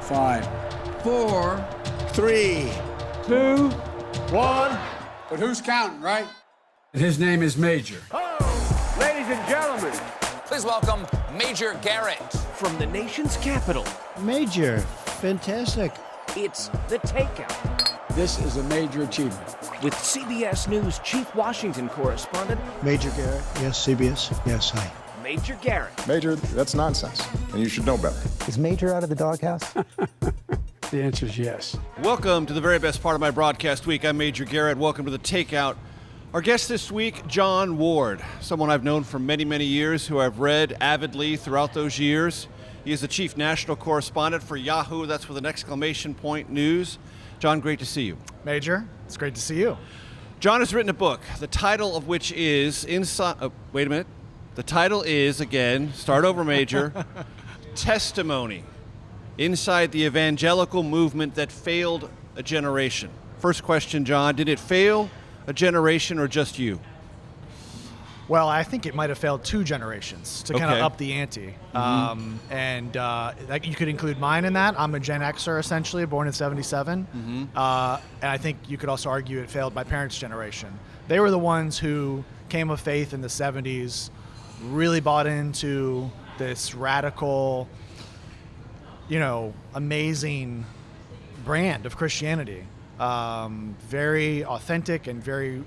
5, 4, 3, 2, 1. But who's counting, right? And his name is Major. Oh, ladies and gentlemen, please welcome Major Garrett. From the nation's capital. Major, fantastic. It's The Takeout. This is a major achievement. With CBS News Chief Washington correspondent, Major Garrett, yes, CBS, yes, hi. Major Garrett. Major, that's nonsense, and you should know better. Is Major out of the doghouse? The answer is yes. Welcome to the very best part of my broadcast week. I'm Major Garrett. Welcome to The Takeout. Our guest this week, Jon Ward, someone I've known for many, many years, who I've read avidly throughout those years. He is the chief national correspondent for Yahoo. That's with an exclamation point news. Jon, great to see you. Major, it's great to see you. Jon has written a book, the title of which is wait a minute. The title is, again, start over, Major, Testimony, Inside the Evangelical Movement That Failed a Generation. First question, Jon, did it fail a generation or just you? Well, I think it might have failed 2 generations to kind of up the ante. You could include mine in that. I'm a Gen Xer, essentially, born in 77. And I think you could also argue it failed my parents' generation. They were the ones who came of faith in the 70s, really bought into this radical, amazing brand of Christianity. Very authentic and very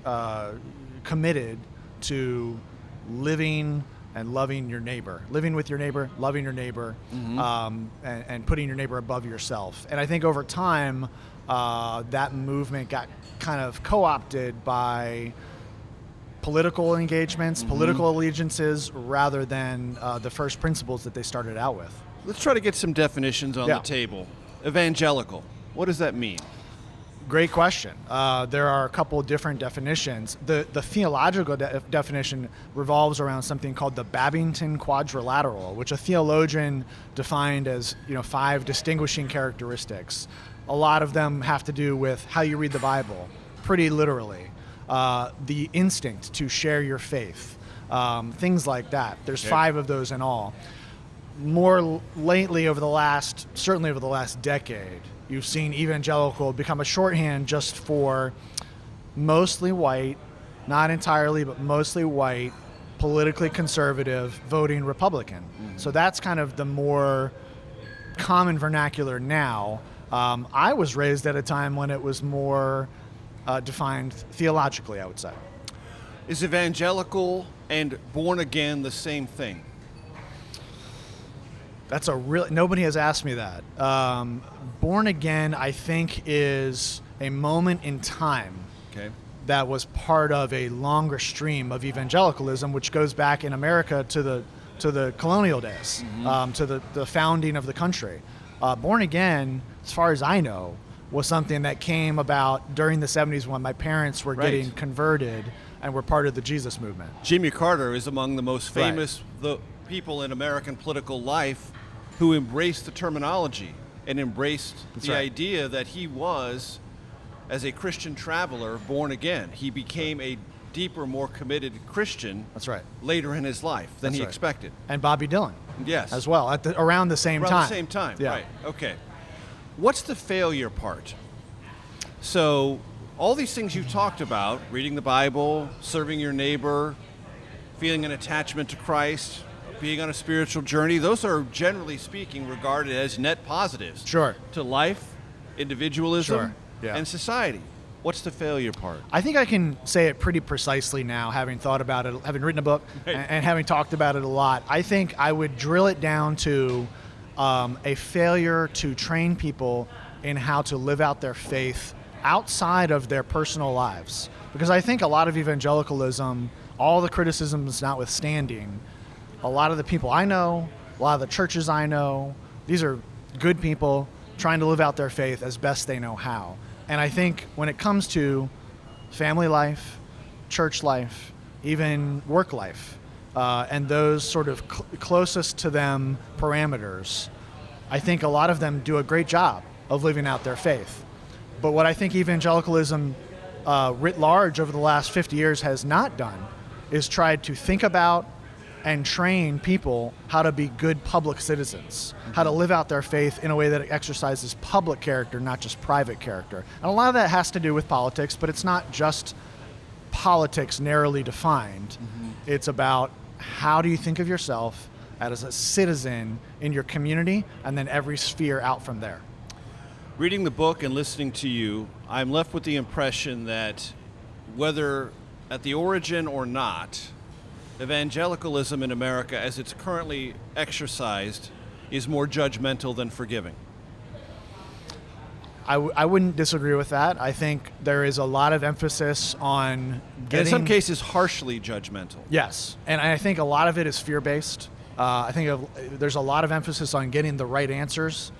committed to living and loving your neighbor, living with your neighbor, loving your neighbor, and putting your neighbor above yourself. And I think over time, that movement got kind of co-opted by political engagements, political allegiances, rather than the first principles that they started out with. Let's try to get some definitions on the table. Evangelical, what does that mean? Great question. There are a couple of different definitions. The theological definition revolves around something called the Babington Quadrilateral, which a theologian defined as 5 distinguishing characteristics. A lot of them have to do with how you read the Bible, pretty literally. The instinct to share your faith, things like that. There's 5 of those in all. More lately, certainly over the last decade, you've seen evangelical become a shorthand just for mostly white, not entirely, but mostly white, politically conservative, voting Republican. So that's kind of the more common vernacular now. I was raised at a time when it was more defined theologically, I would say. Is evangelical and born again the same thing? That's nobody has asked me that. Born again, I think, is a moment in time that was part of a longer stream of evangelicalism, which goes back in America to the colonial days, to the founding of the country. Born again, as far as I know, was something that came about during the 70s when my parents were getting converted and were part of the Jesus movement. Jimmy Carter is among the most famous people in American political life who embraced the terminology and embraced the idea that he was, as a Christian traveler, born again. He became a deeper, more committed Christian later in his life than he expected. And Bobby Dylan. Yes. As well, around the same time. Around the same time, right. Okay. What's the failure part? So all these things you've talked about, reading the Bible, serving your neighbor, feeling an attachment to Christ, being on a spiritual journey, those are, generally speaking, regarded as net positives to life, individualism, and society. What's the failure part? I think I can say it pretty precisely now, having thought about it, having written a book, and having talked about it a lot. I think I would drill it down to a failure to train people in how to live out their faith outside of their personal lives. Because I think a lot of evangelicalism, all the criticisms notwithstanding, a lot of the people I know, a lot of the churches I know, these are good people trying to live out their faith as best they know how. And I think when it comes to family life, church life, even work life, and those sort of closest to them parameters, I think a lot of them do a great job of living out their faith. But what I think evangelicalism writ large over the last 50 years has not done is tried to think about and train people how to be good public citizens, how to live out their faith in a way that exercises public character, not just private character. And a lot of that has to do with politics, but it's not just politics narrowly defined. It's about how do you think of yourself as a citizen in your community, and then every sphere out from there. Reading the book and listening to you, I'm left with the impression that whether at the origin or not, evangelicalism in America, as it's currently exercised, is more judgmental than forgiving. I wouldn't disagree with that. I think there is a lot of emphasis on getting... And in some cases, harshly judgmental. Yes, and I think a lot of it is fear-based. I think there's a lot of emphasis on getting the right answers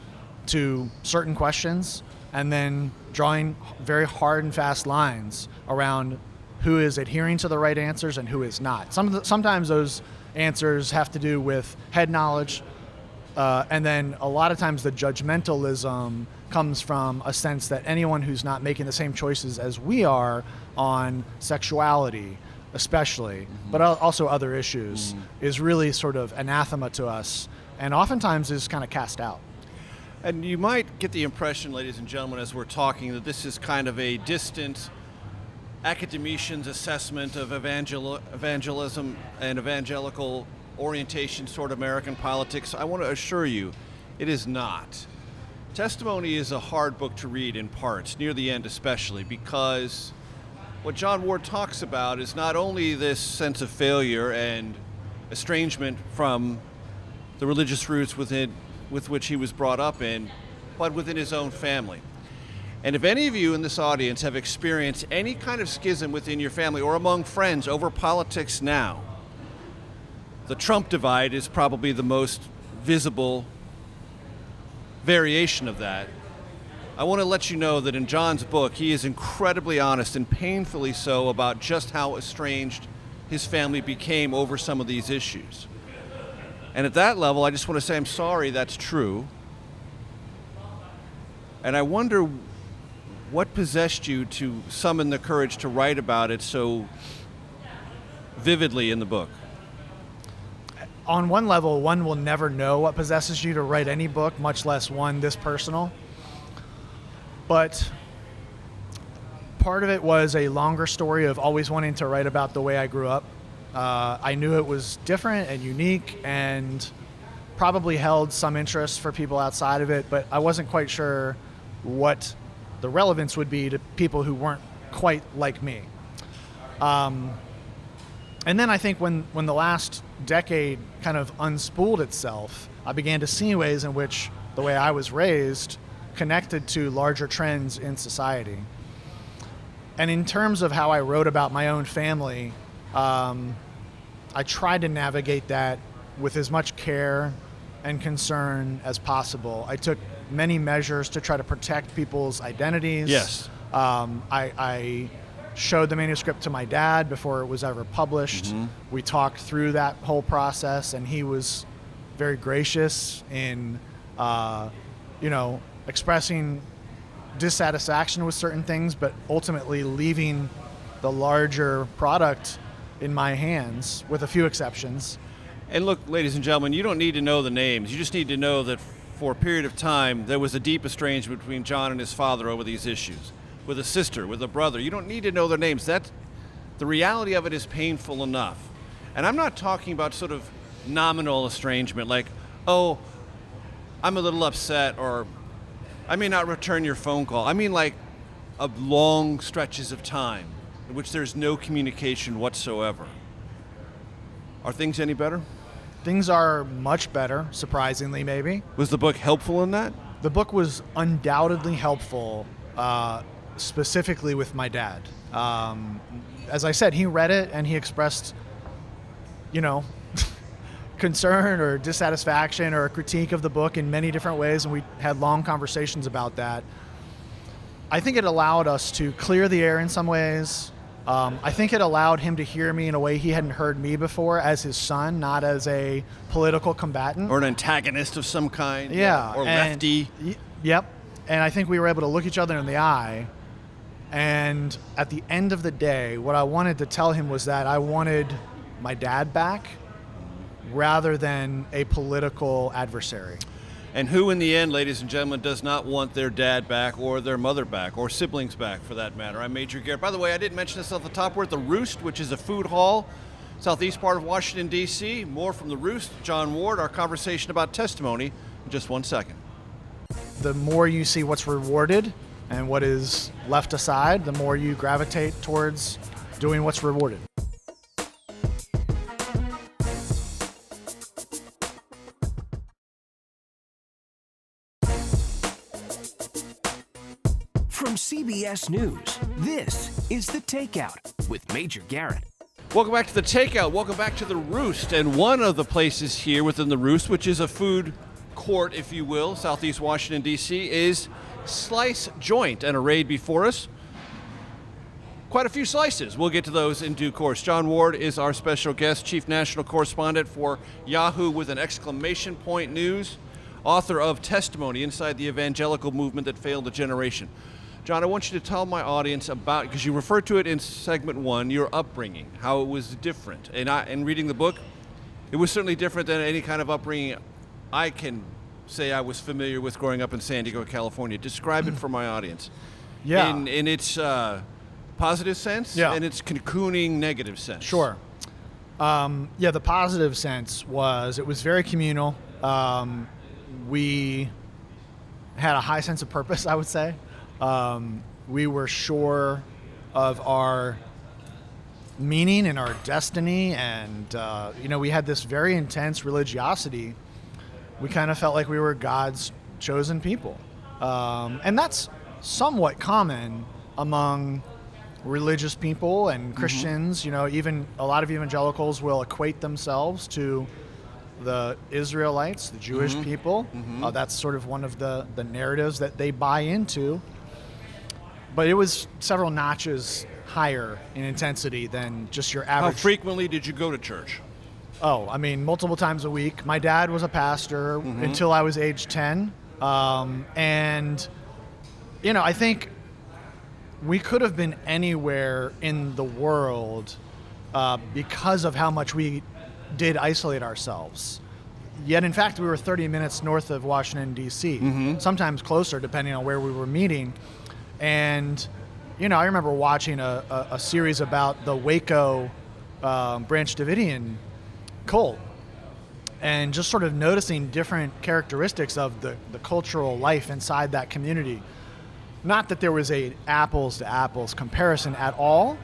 to certain questions and then drawing very hard and fast lines around who is adhering to the right answers and who is not. Sometimes those answers have to do with head knowledge, and then a lot of times the judgmentalism comes from a sense that anyone who's not making the same choices as we are on sexuality, especially, but also other issues, is really sort of anathema to us, and oftentimes is kind of cast out. And you might get the impression, ladies and gentlemen, as we're talking, that this is kind of a distant academician's assessment of evangelism and evangelical orientation toward American politics. I want to assure you, it is not. Testimony is a hard book to read in parts, near the end especially, because what Jon Ward talks about is not only this sense of failure and estrangement from the religious roots with which he was brought up in, but within his own family. And if any of you in this audience have experienced any kind of schism within your family or among friends over politics now, the Trump divide is probably the most visible variation of that. I want to let you know that in Jon's book, he is incredibly honest and painfully so about just how estranged his family became over some of these issues. And at that level, I just want to say I'm sorry that's true. And I wonder what possessed you to summon the courage to write about it so vividly in the book? On one level, one will never know what possesses you to write any book, much less one this personal. But part of it was a longer story of always wanting to write about the way I grew up. I knew it was different and unique and probably held some interest for people outside of it, but I wasn't quite sure what the relevance would be to people who weren't quite like me. And then I think when the last decade kind of unspooled itself, I began to see ways in which the way I was raised connected to larger trends in society. And in terms of how I wrote about my own family, I tried to navigate that with as much care and concern as possible. I took many measures to try to protect people's identities. Yes. I showed the manuscript to my dad before it was ever published. Mm-hmm. We talked through that whole process, and he was very gracious in, expressing dissatisfaction with certain things, but ultimately leaving the larger product in my hands, with a few exceptions. And look, ladies and gentlemen, you don't need to know the names. You just need to know that for a period of time, there was a deep estrangement between Jon and his father over these issues. With a sister, with a brother. You don't need to know their names. The reality of it is painful enough. And I'm not talking about sort of nominal estrangement, like, oh, I'm a little upset, or I may not return your phone call. I mean like long stretches of time in which there's no communication whatsoever. Are things any better? Things are much better, surprisingly, maybe. Was the book helpful in that? The book was undoubtedly helpful, specifically with my dad. As I said, he read it and he expressed, concern or dissatisfaction or a critique of the book in many different ways, and we had long conversations about that. I think it allowed us to clear the air in some ways. I think it allowed him to hear me in a way he hadn't heard me before as his son, not as a political combatant. Or an antagonist of some kind. Yeah. Or lefty. Yep. And I think we were able to look each other in the eye. And at the end of the day, what I wanted to tell him was that I wanted my dad back. rather than a political adversary. And who, in the end, ladies and gentlemen, does not want their dad back or their mother back or siblings back, for that matter? I'm Major Garrett. By the way, I didn't mention this at the top. We're at the Roost, which is a food hall, southeast part of Washington, D.C. More from the Roost. Jon Ward, our conversation about testimony in just 1 second. The more you see what's rewarded and what is left aside, the more you gravitate towards doing what's rewarded. From CBS News, this is The Takeout with Major Garrett. Welcome back to the Takeout. Welcome back to the Roost. And one of the places here within the Roost, which is a food court, if you will, southeast Washington, D.C., is Slice Joint. And arrayed before us, quite a few slices. We'll get to those in due course. Jon Ward is our special guest, chief national correspondent for Yahoo with an exclamation point news, author of Testimony Inside the Evangelical Movement That Failed a Generation. Jon, I want you to tell my audience about, because you referred to it in segment 1, your upbringing, how it was different. And in reading the book, it was certainly different than any kind of upbringing I can say I was familiar with growing up in San Diego, California. Describe it for my audience. Yeah. In its positive sense and its cocooning negative sense. Sure. The positive sense was it was very communal. We had a high sense of purpose, I would say. We were sure of our meaning and our destiny, and we had this very intense religiosity. We kind of felt like we were God's chosen people, and that's somewhat common among religious people and Christians. Even a lot of evangelicals will equate themselves to the Israelites, the Jewish people. That's sort of one of the narratives that they buy into. But it was several notches higher in intensity than just your average. How frequently did you go to church? Oh, I mean, multiple times a week. My dad was a pastor until I was age 10. And, I think we could have been anywhere in the world because of how much we did isolate ourselves. Yet, in fact, we were 30 minutes north of Washington, D.C., sometimes closer, depending on where we were meeting. And, I remember watching a series about the Waco Branch Davidian cult and just sort of noticing different characteristics of the cultural life inside that community. Not that there was a apples to apples comparison at all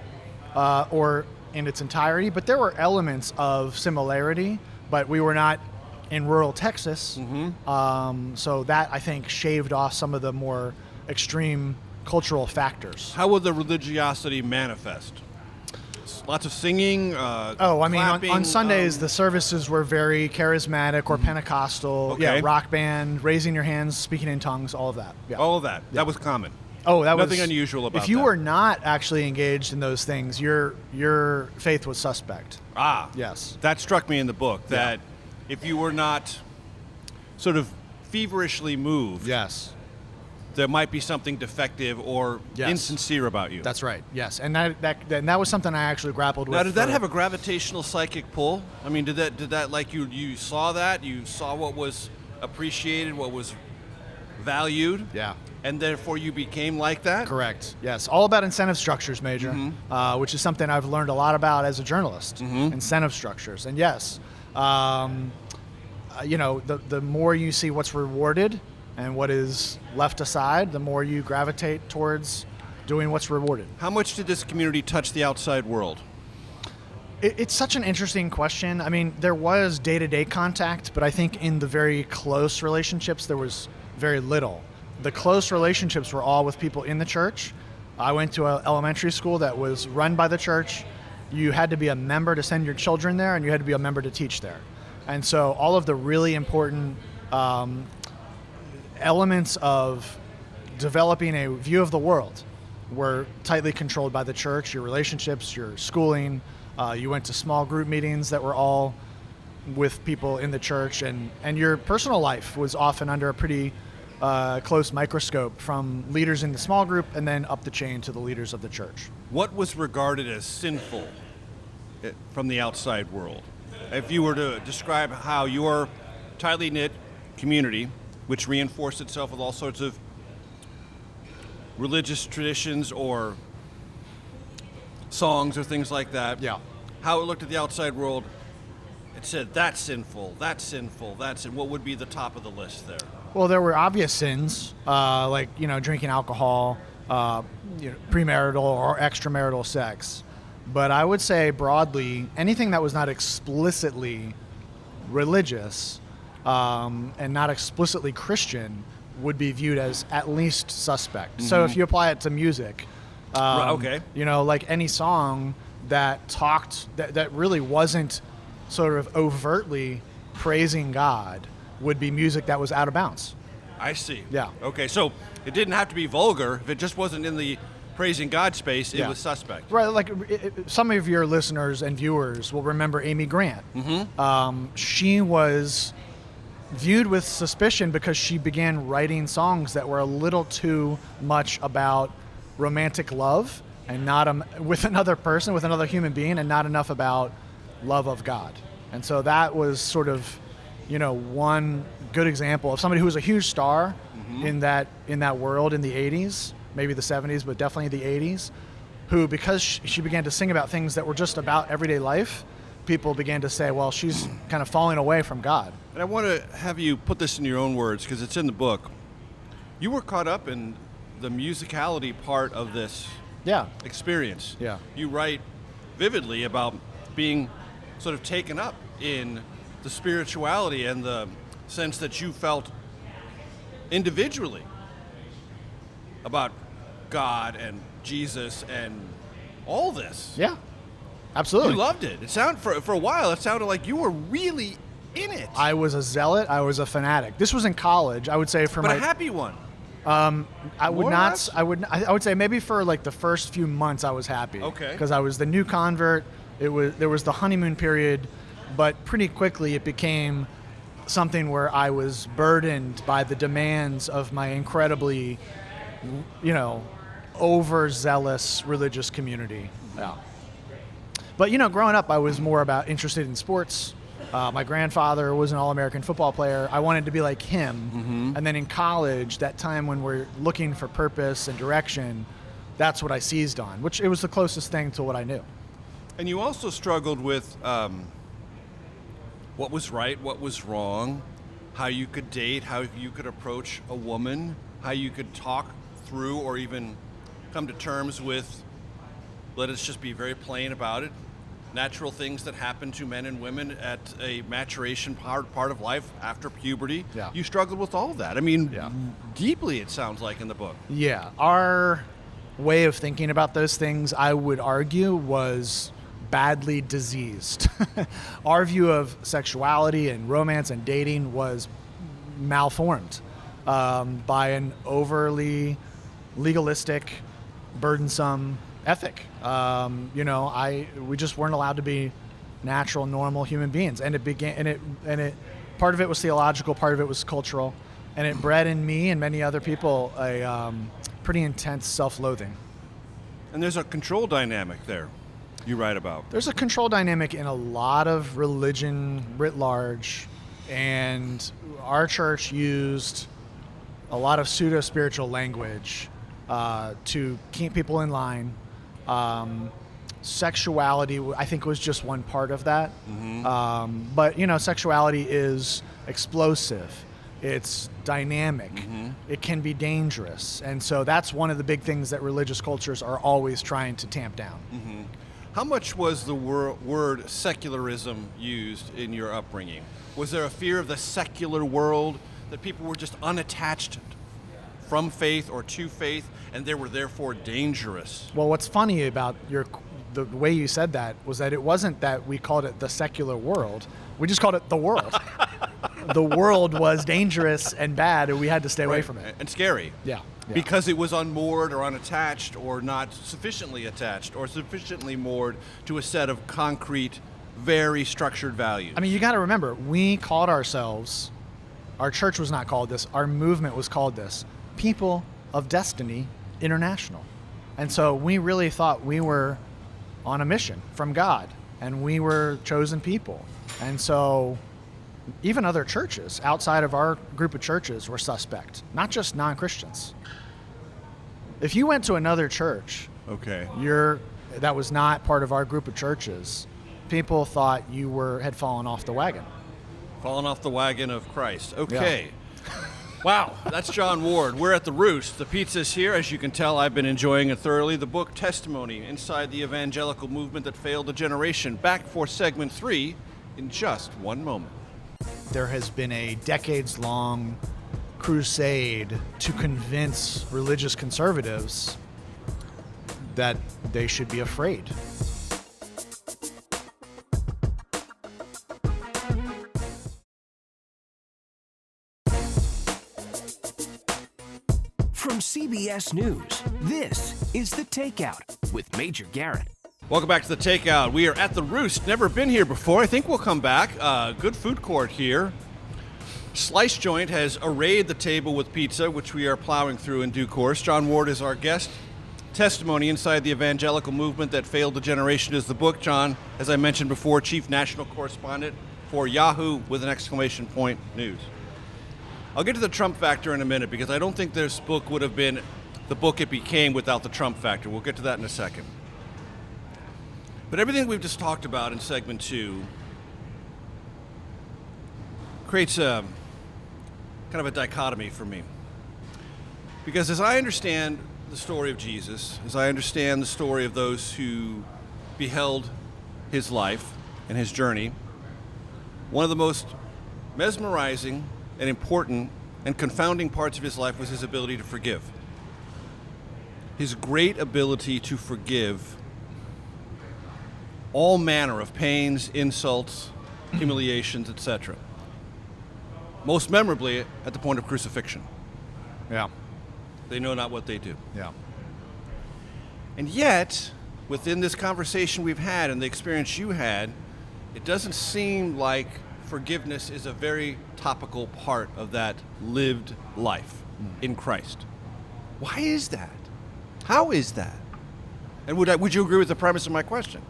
or in its entirety, but there were elements of similarity, but we were not in rural Texas. So that, I think, shaved off some of the more extreme cultural factors. How would the religiosity manifest? Lots of singing, clapping, on Sundays, the services were very charismatic or Pentecostal, rock band, raising your hands, speaking in tongues, all of that. Yeah. All of that. Yeah. That was common. Oh, that was nothing unusual about that. If you were not actually engaged in those things, your faith was suspect. Yes. That struck me in the book, that if you were not sort of feverishly moved, there might be something defective or insincere about you. That's right. Yes, and that was something I actually grappled with. Now, did that have a gravitational psychic pull? I mean, did that like you saw that, you saw what was appreciated, what was valued? Yeah. And therefore you became like that? Correct. Yes. All about incentive structures, Major, which is something I've learned a lot about as a journalist. Incentive structures, and yes, the more you see what's rewarded and what is left aside, the more you gravitate towards doing what's rewarded. How much did this community touch the outside world? It's such an interesting question. I mean, there was day-to-day contact, but I think in the very close relationships, there was very little. The close relationships were all with people in the church. I went to an elementary school that was run by the church. You had to be a member to send your children there, and you had to be a member to teach there. And so all of the really important elements of developing a view of the world were tightly controlled by the church. Your relationships, your schooling, you went to small group meetings that were all with people in the church, and your personal life was often under a pretty close microscope from leaders in the small group and then up the chain to the leaders of the church. What was regarded as sinful from the outside world? if you were to describe how your tightly knit community, which reinforced itself with all sorts of religious traditions or songs or things like that, how it looked at the outside world, it said, that's sinful, that's sinful, that's sin. What would be the top of the list there? Well, there were obvious sins, like, drinking alcohol, premarital or extramarital sex. But I would say broadly, anything that was not explicitly religious and not explicitly Christian would be viewed as at least suspect. So if you apply it to music, like any song that that really wasn't sort of overtly praising God would be music that was out of bounds. I see. Yeah. Okay, so it didn't have to be vulgar. If it just wasn't in the praising God space, it was suspect. Right, like some of your listeners and viewers will remember Amy Grant. She was viewed with suspicion because she began writing songs that were a little too much about romantic love and not with another person, with another human being, and not enough about love of God. And so that was sort of, one good example of somebody who was a huge star in that world in the 80s, maybe the 70s, but definitely the 80s, who, because she began to sing about things that were just about everyday life, people began to say, well, she's kind of falling away from God. And I want to have you put this in your own words, because it's in the book. You were caught up in the musicality part of this experience. Yeah. You write vividly about being sort of taken up in the spirituality and the sense that you felt individually about God and Jesus and all this. Yeah, absolutely. You loved it. It sounded for a while. It sounded like you were really in it. I was a zealot. I was a fanatic. This was in college. I would say but a happy one. I would say maybe for like the first few months I was happy. Okay. Because I was the new convert. There was the honeymoon period, but pretty quickly it became something where I was burdened by the demands of my incredibly, overzealous religious community. Yeah. But growing up, I was more interested in sports. My grandfather was an All-American football player. I wanted to be like him. And then in college, that time when we're looking for purpose and direction, that's what I seized on, which it was the closest thing to what I knew. And you also struggled with what was right, what was wrong, how you could date, how you could approach a woman, how you could talk through or even come to terms with, let us just be very plain about it, natural things that happen to men and women at a maturation part of life after puberty. Yeah. You struggled with all of that. I mean, deeply, it sounds like, in the book. Yeah. Our way of thinking about those things, I would argue, was badly diseased. Our view of sexuality and romance and dating was malformed by an overly legalistic, burdensome ethic. We just weren't allowed to be natural, normal human beings, and it part of it was theological, part of it was cultural, and it bred in me and many other people a pretty intense self-loathing. And there's a control dynamic there you write about. There's a control dynamic in a lot of religion writ large, and our church used a lot of pseudo-spiritual language to keep people in line. Sexuality, I think, was just one part of that. But, sexuality is explosive. It's dynamic. It can be dangerous. And so that's one of the big things that religious cultures are always trying to tamp down. How much was the word secularism used in your upbringing? Was there a fear of the secular world, that people were just unattached from faith or to faith, and they were therefore dangerous? Well, what's funny about the way you said that was that it wasn't that we called it the secular world. We just called it the world. The world was dangerous and bad, and we had to stay away from it. And scary. Yeah. Because it was unmoored or unattached or not sufficiently attached or sufficiently moored to a set of concrete, very structured values. I mean, you got to remember, we called ourselves, our church was not called this, our movement was called this, People of Destiny International. And so we really thought we were on a mission from God, and we were chosen people. And so even other churches outside of our group of churches were suspect, not just non-Christians. If you went to another church, Okay. that was not part of our group of churches, people thought you had fallen off the wagon. Falling off the wagon of Christ. Okay. Wow, that's Jon Ward. We're at the Roost. The pizza's here. As you can tell, I've been enjoying it thoroughly. The book, Testimony, Inside the Evangelical Movement That Failed a Generation. Back for segment 3 in just one moment. There has been a decades-long crusade to convince religious conservatives that they should be afraid. From CBS News, this is The Takeout with Major Garrett. Welcome back to The Takeout. We are at the Roost. Never been here before. I think we'll come back. Good food court here. Slice Joint has arrayed the table with pizza, which we are plowing through in due course. Jon Ward is our guest. Testimony Inside the Evangelical Movement That Failed a Generation is the book. Jon, as I mentioned before, Chief National Correspondent for Yahoo with an exclamation point news. I'll get to the Trump factor in a minute because I don't think this book would have been the book it became without the Trump factor. We'll get to that in a second. But everything we've just talked about in segment 2 creates a kind of a dichotomy for me. Because as I understand the story of Jesus, as I understand the story of those who beheld his life and his journey, one of the most mesmerizing and important and confounding parts of his life was his ability to forgive. His great ability to forgive all manner of pains, insults, humiliations, etc. Most memorably at the point of crucifixion. Yeah. They know not what they do. Yeah. And yet, within this conversation we've had and the experience you had, it doesn't seem like forgiveness is a very topical part of that lived life in Christ. Why is that? How is that? And would you agree with the premise of my question?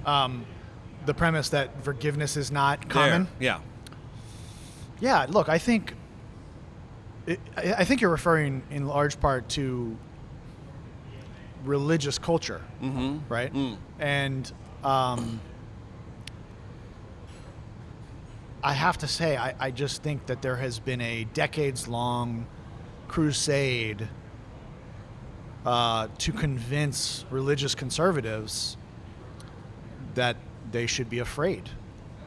The premise that forgiveness is not common? Yeah. Yeah, look, I think you're referring in large part to religious culture, right? And I have to say, I just think that there has been a decades-long crusade to convince religious conservatives that they should be afraid.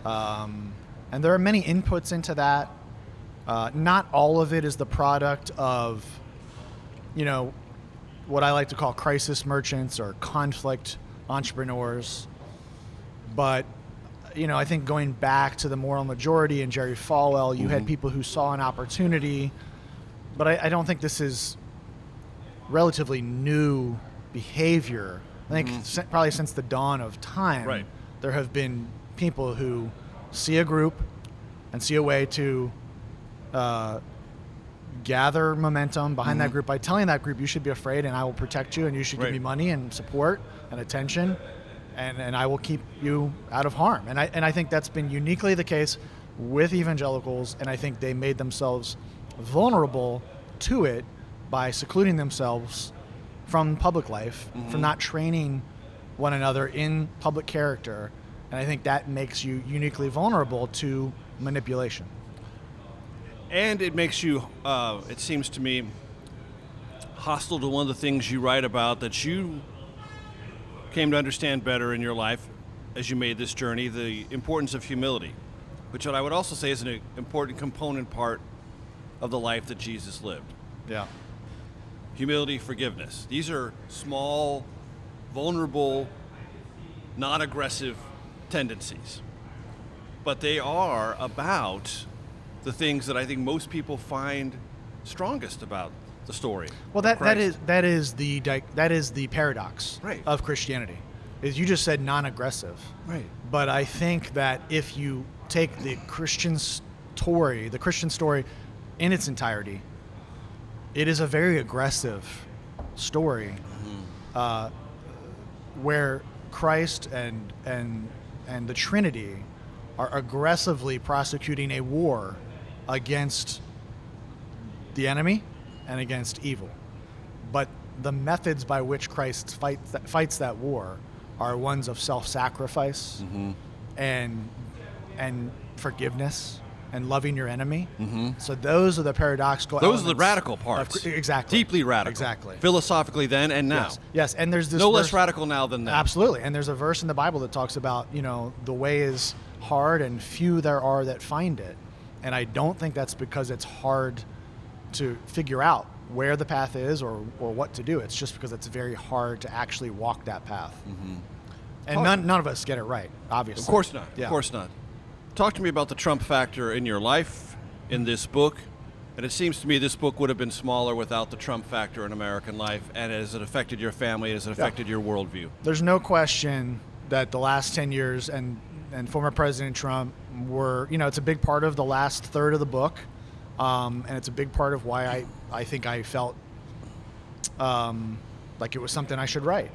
And there are many inputs into that. Not all of it is the product of, what I like to call crisis merchants or conflict entrepreneurs. But, I think going back to the moral majority and Jerry Falwell, you had people who saw an opportunity. But I don't think this is relatively new behavior. I think probably since the dawn of time, there have been people who see a group and see a way to gather momentum behind that group by telling that group, you should be afraid and I will protect you and you should give me money and support and attention and I will keep you out of harm. And I think that's been uniquely the case with evangelicals, and I think they made themselves vulnerable to it by secluding themselves from public life, from not training one another in public character. And I think that makes you uniquely vulnerable to manipulation. And it makes you, it seems to me, hostile to one of the things you write about that you came to understand better in your life as you made this journey, the importance of humility, which I would also say is an important component part of the life that Jesus lived. Yeah. Humility, forgiveness. These are small, vulnerable, non-aggressive tendencies. But they are about the things that I think most people find strongest about the story. Well, that is the paradox of Christianity. Is you just said non-aggressive. Right. But I think that if you take the Christian story in its entirety, it is a very aggressive story, where Christ and the Trinity are aggressively prosecuting a war against the enemy and against evil. But the methods by which Christ fights that war are ones of self-sacrifice and forgiveness and loving your enemy. So those are the paradoxical Those are the elements radical parts. Exactly. Deeply radical. Exactly. Philosophically then and now. Yes. And there's this No verse, less radical now than then. Absolutely. And there's a verse in the Bible that talks about, the way is hard and few there are that find it. And I don't think that's because it's hard to figure out where the path is or what to do. It's just because it's very hard to actually walk that path. And none of us get it right, obviously. Of course not. Yeah. Of course not. Talk to me about the Trump factor in your life, in this book. And it seems to me this book would have been smaller without the Trump factor in American life. And has it affected your family? Has it affected your worldview? There's no question that the last 10 years and former President Trump were, it's a big part of the last third of the book. And it's a big part of why I think I felt like it was something I should write.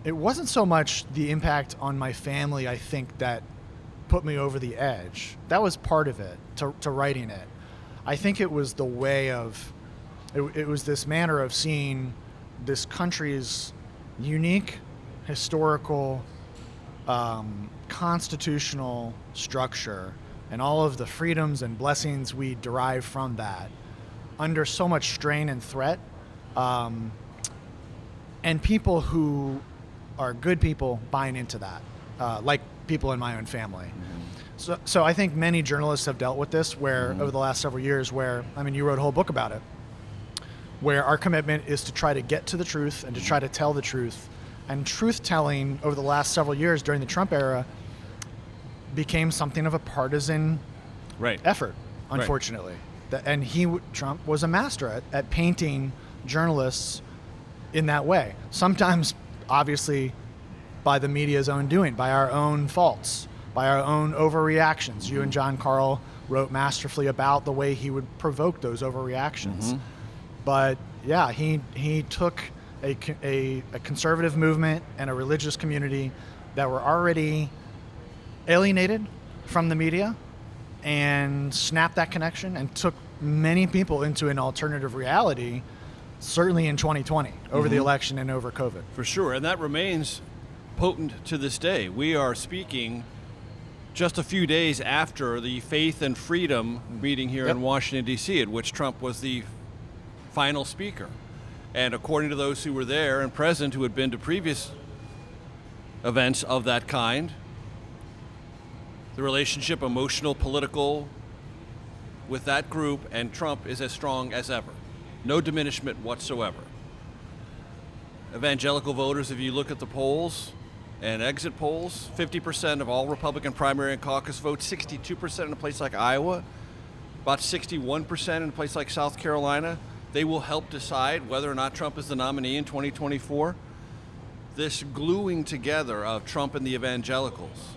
It wasn't so much the impact on my family, I think, that put me over the edge. That was part of it, to writing it. I think it was the way of, it was this manner of seeing this country's unique historical, constitutional structure and all of the freedoms and blessings we derive from that under so much strain and threat. And people who are good people buying into that, like people in my own family. So I think many journalists have dealt with this over the last several years you wrote a whole book about it, where our commitment is to try to get to the truth and to try to tell the truth. And truth-telling over the last several years during the Trump era became something of a partisan effort, unfortunately. And Trump was a master at painting journalists in that way. Sometimes, obviously, by the media's own doing, by our own faults, by our own overreactions. You and John Carl wrote masterfully about the way he would provoke those overreactions. But yeah, he took a conservative movement and a religious community that were already alienated from the media and snapped that connection and took many people into an alternative reality, certainly in 2020, over the election and over COVID. For sure, and that remains potent to this day. We are speaking just a few days after the Faith and Freedom meeting here in Washington, D.C., at which Trump was the final speaker. And according to those who were there and present, who had been to previous events of that kind, the relationship, emotional, political, with that group and Trump is as strong as ever. No diminishment whatsoever. Evangelical voters, if you look at the polls and exit polls, 50% of all Republican primary and caucus votes, 62% in a place like Iowa, about 61% in a place like South Carolina. They will help decide whether or not Trump is the nominee in 2024. This gluing together of Trump and the evangelicals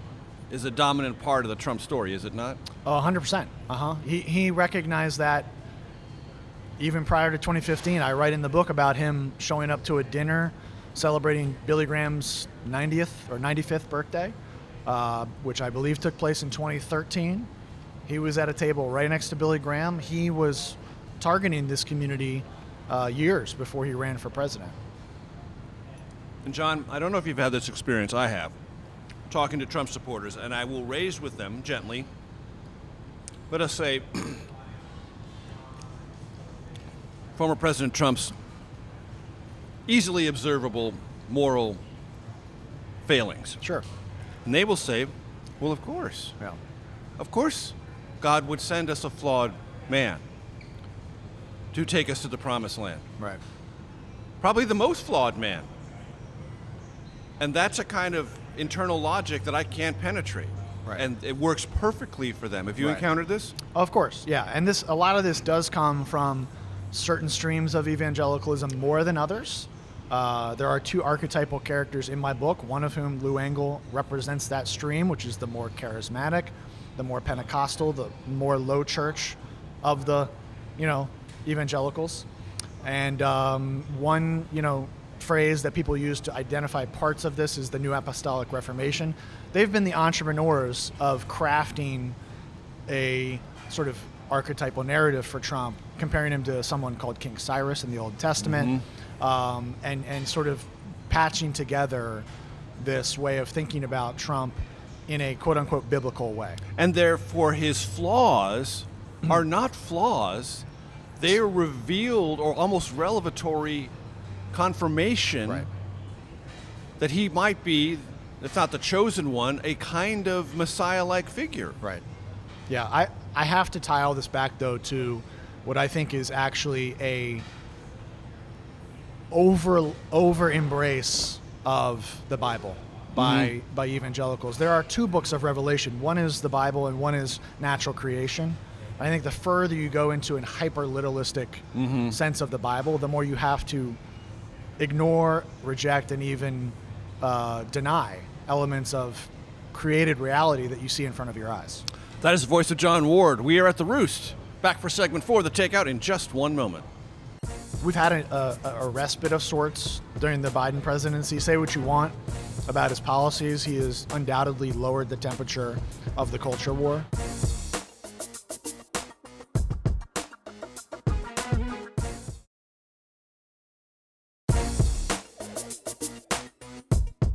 is a dominant part of the Trump story, is it not? Oh, 100%. He recognized that even prior to 2015. I write in the book about him showing up to a dinner celebrating Billy Graham's 90th or 95th birthday, which I believe took place in 2013. He was at a table right next to Billy Graham. He was targeting this community years before he ran for president. And John, I don't know if you've had this experience. I have. Talking to Trump supporters, and I will raise with them gently, let us say, former President Trump's easily observable moral failings. Sure. And they will say, well, of course. Yeah. Of course God would send us a flawed man to take us to the promised land. Right. Probably the most flawed man. And that's a kind of internal logic that I can't penetrate. Right. And it works perfectly for them. Have you encountered this? Of course, yeah. And a lot of this does come from certain streams of evangelicalism more than others. There are two archetypal characters in my book, one of whom, Lou Engle, represents that stream, which is the more charismatic, the more Pentecostal, the more low church of the, evangelicals. And one, phrase that people use to identify parts of this is the New Apostolic Reformation. they've been the entrepreneurs of crafting a sort of archetypal narrative for Trump, comparing him to someone called King Cyrus in the Old Testament, and sort of patching together this way of thinking about Trump in a quote-unquote biblical way. And therefore his flaws are not flaws. They are revealed or almost revelatory confirmation that he might be, if not the chosen one, a kind of Messiah-like figure. Right. Yeah, I have to tie all this back, though, to what I think is actually a over embrace of the Bible by evangelicals. There are two books of Revelation. One is the Bible and one is natural creation. I think the further you go into a hyper-literalistic sense of the Bible, the more you have to ignore, reject, and even deny elements of created reality that you see in front of your eyes. That is the voice of Jon Ward. We are at The Roost. Back for segment 4, The Takeout, in just one moment. We've had a respite of sorts during the Biden presidency. Say what you want about his policies. He has undoubtedly lowered the temperature of the culture war.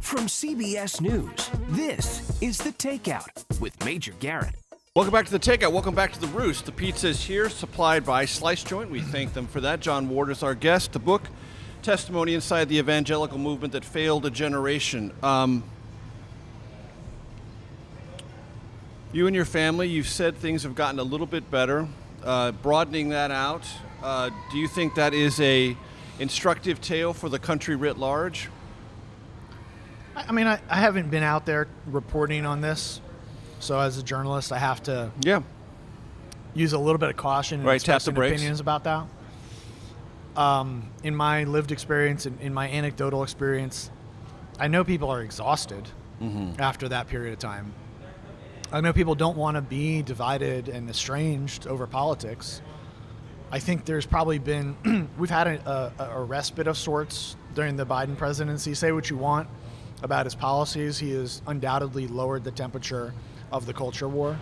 From CBS News, this is The Takeout with Major Garrett. Welcome back to The Takeout. Welcome back to The Roost. The pizza is here, supplied by Slice Joint. We thank them for that. Jon Ward is our guest. The book, Testimony Inside the Evangelical Movement That Failed a Generation. You and your family, you've said things have gotten a little bit better. Broadening that out, do you think that is a instructive tale for the country writ large? I mean, I haven't been out there reporting on this. So as a journalist, I have to use a little bit of caution in expressing opinions about that. In my lived experience, in my anecdotal experience, I know people are exhausted after that period of time. I know people don't want to be divided and estranged over politics. I think there's probably been, we've had a respite of sorts during the Biden presidency. Say what you want about his policies. He has undoubtedly lowered the temperature of the culture war.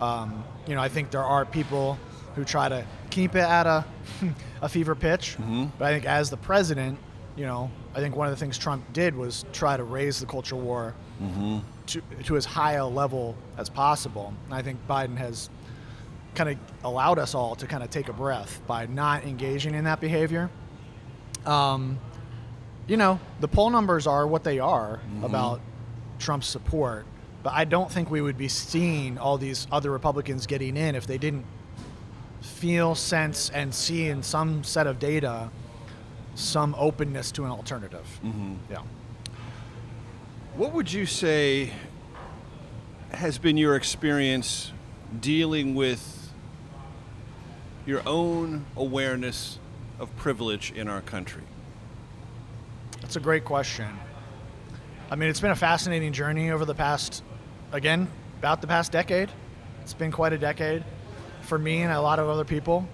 I think there are people who try to keep it at a fever pitch. But I think as the president, I think one of the things Trump did was try to raise the culture war to as high a level as possible. And I think Biden has kind of allowed us all to kind of take a breath by not engaging in that behavior. The poll numbers are what they are about Trump's support. But I don't think we would be seeing all these other Republicans getting in if they didn't feel, sense, and see in some set of data some openness to an alternative. Yeah. What would you say has been your experience dealing with your own awareness of privilege in our country? That's a great question. I mean, it's been a fascinating journey over the past, about the past decade. It's been quite a decade for me and a lot of other people.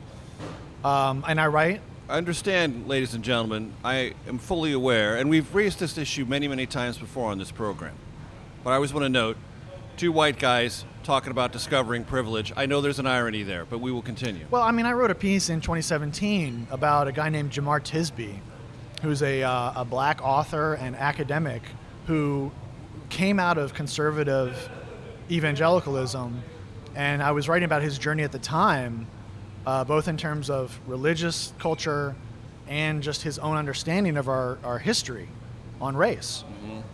And I write. I understand, ladies and gentlemen, I am fully aware, and we've raised this issue many, many times before on this program. But I always want to note, two white guys talking about discovering privilege. I know there's an irony there, but we will continue. Well, I mean, I wrote a piece in 2017 about a guy named Jamar Tisby, who's a black author and academic who came out of conservative evangelicalism, and I was writing about his journey at the time, both in terms of religious culture and just his own understanding of our history on race.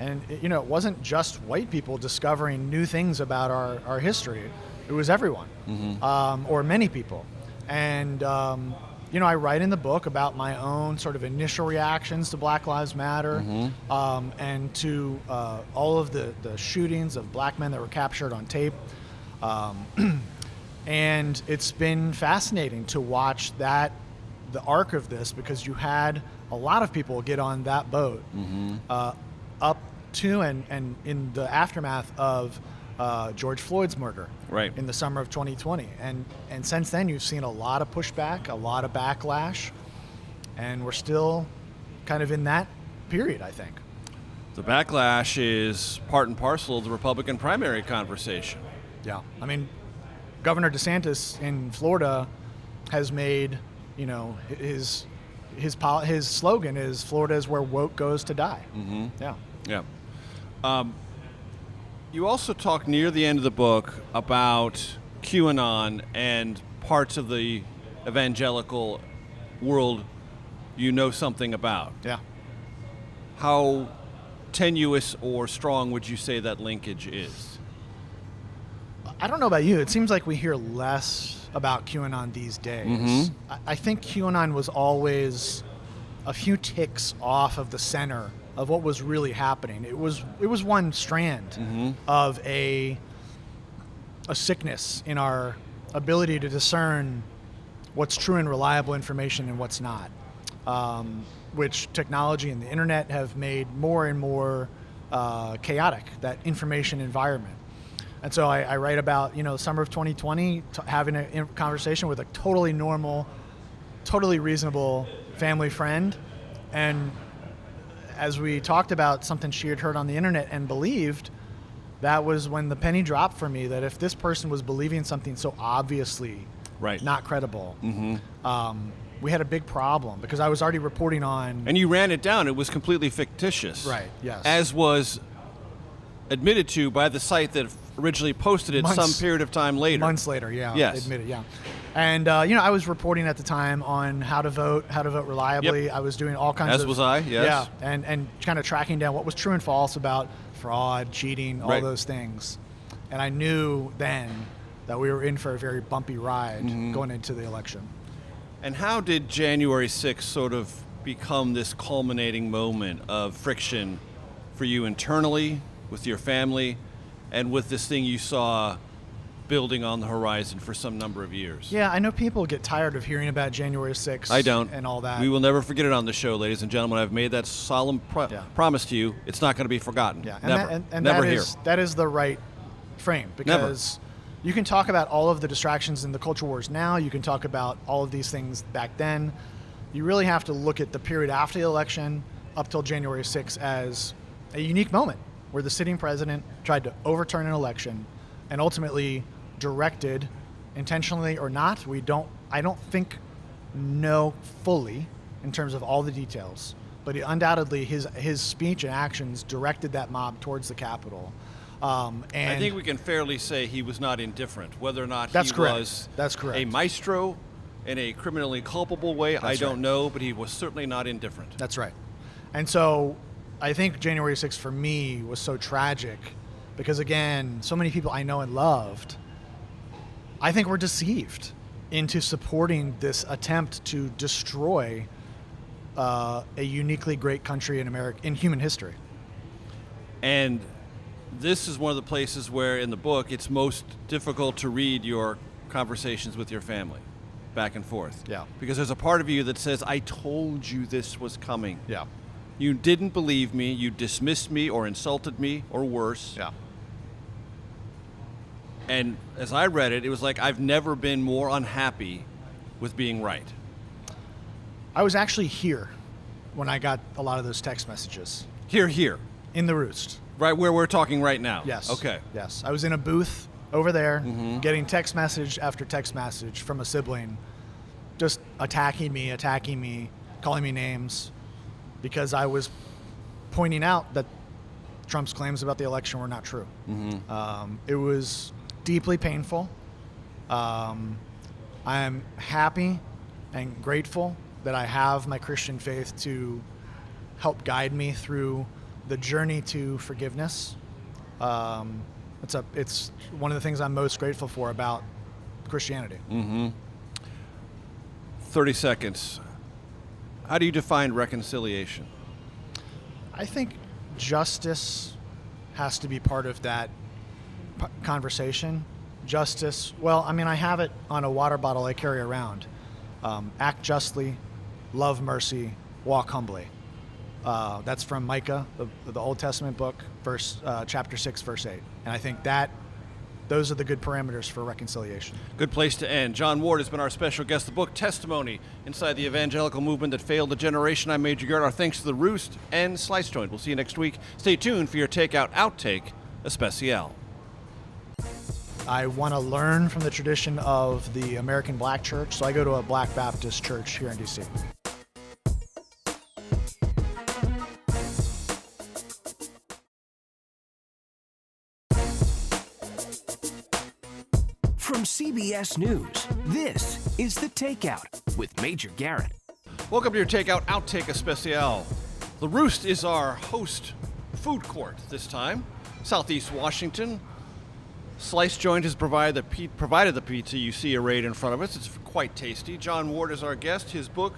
And it wasn't just white people discovering new things about our history. It was everyone, or many people. And I write in the book about my own sort of initial reactions to Black Lives Matter, and to all of the shootings of black men that were captured on tape. And it's been fascinating to watch the arc of this, because you had a lot of people get on that boat up to and in the aftermath of George Floyd's murder in the summer of 2020. And since then, you've seen a lot of pushback, a lot of backlash, and we're still kind of in that period, I think. The backlash is part and parcel of the Republican primary conversation. Yeah. I mean, Governor DeSantis in Florida has made, his slogan is Florida is where woke goes to die. Mm-hmm. Yeah. Yeah. You also talk near the end of the book about QAnon and parts of the evangelical world you know something about. Yeah. How tenuous or strong would you say that linkage is? I don't know about you. It seems like we hear less about QAnon these days. Mm-hmm. I think QAnon was always a few ticks off of the center of what was really happening. It was one strand Mm-hmm. of a sickness in our ability to discern what's true and reliable information and what's not, which technology and the internet have made more and more chaotic, that information environment. And so I write about, summer of 2020, having a conversation with a totally normal, totally reasonable family friend. And as we talked about something she had heard on the internet and believed, that was when the penny dropped for me that if this person was believing something so obviously not credible, we had a big problem because I was already reporting on... And you ran it down. It was completely fictitious. Right, yes. As was admitted to by the site that originally posted it some period of time later. Months later, yeah. Yes. Admitted, yeah. And, I was reporting at the time on how to vote reliably. Yep. I was doing all kinds of... As was I, yes. Yeah, and kind of tracking down what was true and false about fraud, cheating, all those things. And I knew then that we were in for a very bumpy ride going into the election. And how did January 6th sort of become this culminating moment of friction for you internally, with your family, and with this thing you saw building on the horizon for some number of years? Yeah, I know people get tired of hearing about January 6th. I don't. And all that. We will never forget it on the show, ladies and gentlemen. I've made that solemn promise to you. It's not going to be forgotten. Yeah, never. And never that here. that is the right frame because you can talk about all of the distractions in the culture wars now. You can talk about all of these things back then. You really have to look at the period after the election up till January 6th as a unique moment where the sitting president tried to overturn an election and ultimately directed, intentionally or not, I don't think know fully in terms of all the details, but undoubtedly his speech and actions directed that mob towards the Capitol. And I think we can fairly say he was not indifferent. Whether or not that's he correct. was That's correct. a maestro in a criminally culpable way, I don't know, but he was certainly not indifferent. That's right. And so I think January 6th for me was so tragic because, again, so many people I know and loved, I think were deceived into supporting this attempt to destroy a uniquely great country in human history. And this is one of the places where in the book it's most difficult to read your conversations with your family back and forth. Yeah. Because there's a part of you that says, I told you this was coming. Yeah. You didn't believe me, you dismissed me or insulted me or worse. Yeah. And as I read it, it was like I've never been more unhappy with being right. I was actually here when I got a lot of those text messages. Here. In the Roost. Right where we're talking right now. Yes. Okay. Yes. I was in a booth over there getting text message after text message from a sibling just attacking me, calling me names because I was pointing out that Trump's claims about the election were not true. It was deeply painful. I am happy and grateful that I have my Christian faith to help guide me through the journey to forgiveness. It's one of the things I'm most grateful for about Christianity. 30 seconds. How do you define reconciliation? I think justice has to be part of that conversation. Justice, well, I mean, I have it on a water bottle I carry around. Act justly, love mercy, walk humbly. That's from Micah, the Old Testament book, chapter 6, verse 8. And I think that those are the good parameters for reconciliation. Good place to end. Jon Ward has been our special guest. The book, Testimony, Inside the Evangelical Movement That Failed a Generation. I'm Major Garrett. Our thanks to The Roost and Slice Joint. We'll see you next week. Stay tuned for your Takeout Outtake Especial. I want to learn from the tradition of the American Black Church, so I go to a Black Baptist church here in D.C. From CBS News, this is The Takeout with Major Garrett. Welcome to your Takeout Outtake Especial. The Roost is our host food court this time. Southeast Washington. Slice Joint has provided the pizza you see arrayed in front of us. It's quite tasty. Jon Ward is our guest. His book,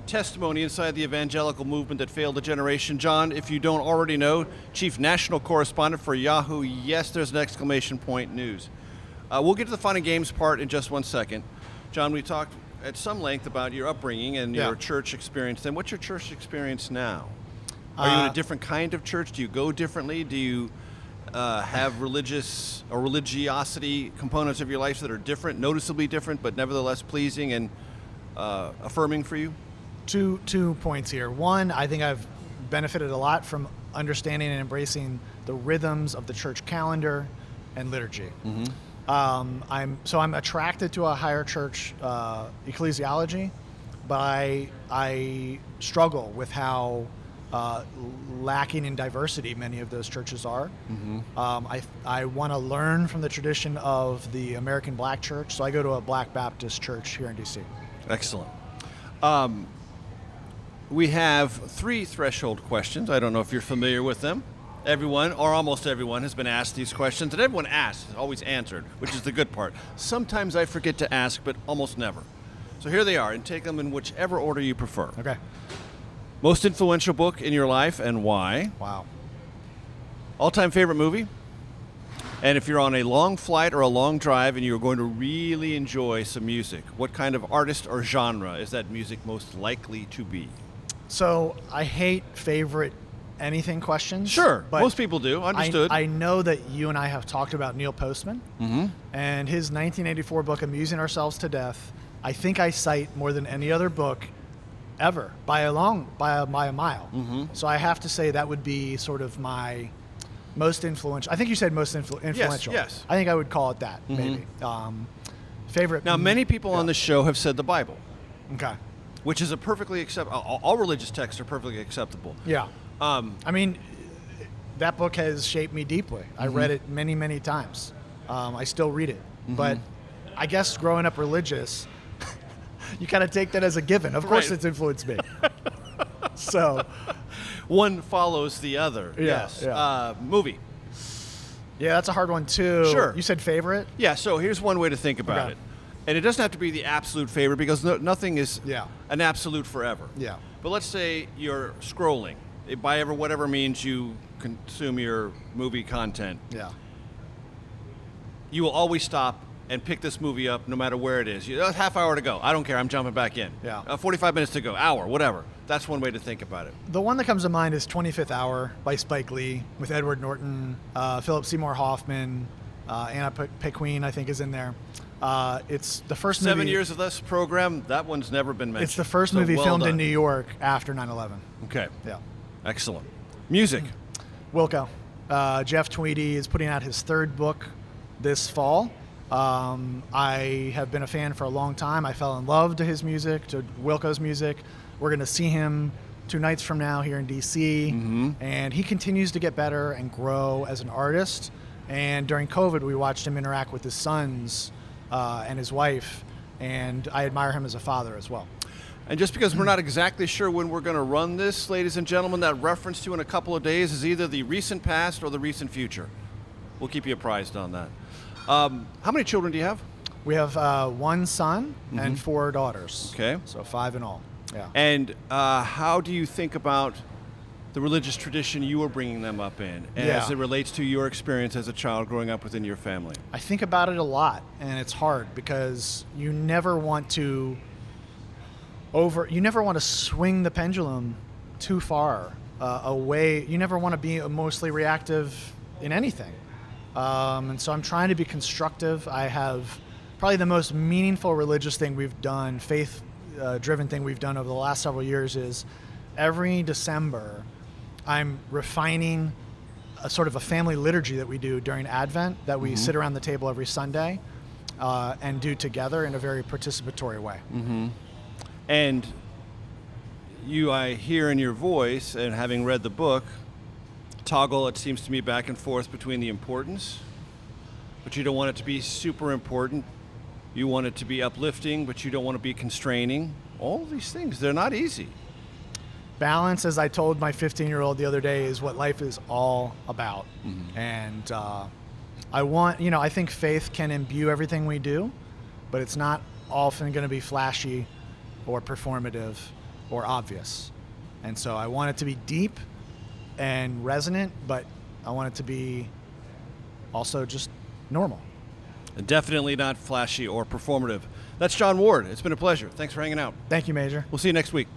Testimony Inside the Evangelical Movement That Failed a Generation. Jon, if you don't already know, Chief National Correspondent for Yahoo. Yes, there's an exclamation point news. We'll get to the fun and games part in just one second. Jon, we talked at some length about your upbringing and your church experience. Then what's your church experience now? Are you in a different kind of church? Do you go differently? Do you have religious or religiosity components of your life that are different, noticeably different, but nevertheless pleasing and affirming for you? Two points here. One, I think I've benefited a lot from understanding and embracing the rhythms of the church calendar and liturgy. Mm-hmm. I'm attracted to a higher church ecclesiology, but I struggle with how lacking in diversity many of those churches are. Mm-hmm. I want to learn from the tradition of the American Black Church, so I go to a Black Baptist church here in D.C. Excellent. We have 3 threshold questions. I don't know if you're familiar with them. Everyone, or almost everyone, has been asked these questions, and everyone asks is always answered, which is the good part. Sometimes I forget to ask, but almost never. So here they are, and take them in whichever order you prefer. Okay. Most influential book in your life, and why? Wow. All-time favorite movie? And if you're on a long flight or a long drive and you're going to really enjoy some music, what kind of artist or genre is that music most likely to be? So I hate favorite anything questions. Sure, but most people do. Understood. I know that you and I have talked about Neil Postman and his 1984 book, Amusing Ourselves to Death. I think I cite more than any other book ever by a mile. Mm-hmm. So I have to say that would be sort of my most influential. I think you said most influential. Yes. I think I would call it that, maybe. Favorite. Now, many people on this show have said the Bible. Okay. Which is a perfectly acceptable. All religious texts are perfectly acceptable. Yeah. I mean, that book has shaped me deeply. I read it many, many times. I still read it. But I guess growing up religious, you kind of take that as a given. Of course it's influenced me. So one follows the other. Yes. Yeah. Movie. Yeah, that's a hard one too. Sure. You said favorite? Yeah, so here's one way to think about it. And it doesn't have to be the absolute favorite because nothing is an absolute forever. Yeah. But let's say you're scrolling. By whatever means you consume your movie content. Yeah. You will always stop and pick this movie up no matter where it is. Half hour to go. I don't care. I'm jumping back in. Yeah. 45 minutes to go. Hour, whatever. That's one way to think about it. The one that comes to mind is 25th Hour by Spike Lee with Edward Norton, Philip Seymour Hoffman, Anna Paquin, I think, is in there. It's the first movie. 7 years of this program, that one's never been mentioned. It's the first movie filmed done. in New York after 9/11. Okay. Yeah. Excellent. Music. Wilco. Jeff Tweedy is putting out his 3rd book this fall. I have been a fan for a long time. I fell in love to his music, to Wilco's music. We're going to see him 2 nights from now here in D.C. And he continues to get better and grow as an artist. And during COVID, we watched him interact with his sons and his wife, and I admire him as a father as well. And just because we're not exactly sure when we're going to run this, ladies and gentlemen, that reference to in a couple of days is either the recent past or the recent future. We'll keep you apprised on that. How many children do you have? We have 1 son and 4 daughters. Okay. So 5 in all. Yeah. And how do you think about the religious tradition you were bringing them up in as it relates to your experience as a child growing up within your family? I think about it a lot, and it's hard because you never want to swing the pendulum too far away. You never want to be mostly reactive in anything. And so I'm trying to be constructive. I have probably the most meaningful religious thing we've done, faith-driven thing we've done over the last several years is every December I'm refining a sort of a family liturgy that we do during Advent that we sit around the table every Sunday and do together in a very participatory way. And I hear in your voice, and having read the book, toggle, it seems to me, back and forth between the importance, but you don't want it to be super important. You want it to be uplifting, but you don't want to be constraining. All these things, they're not easy. Balance, as I told my 15-year-old the other day, is what life is all about. And I think faith can imbue everything we do, but it's not often going to be flashy or performative or obvious. And so I want it to be deep and resonant, but I want it to be also just normal. Definitely not flashy or performative. That's Jon Ward. It's been a pleasure. Thanks for hanging out. Thank you, Major. We'll see you next week.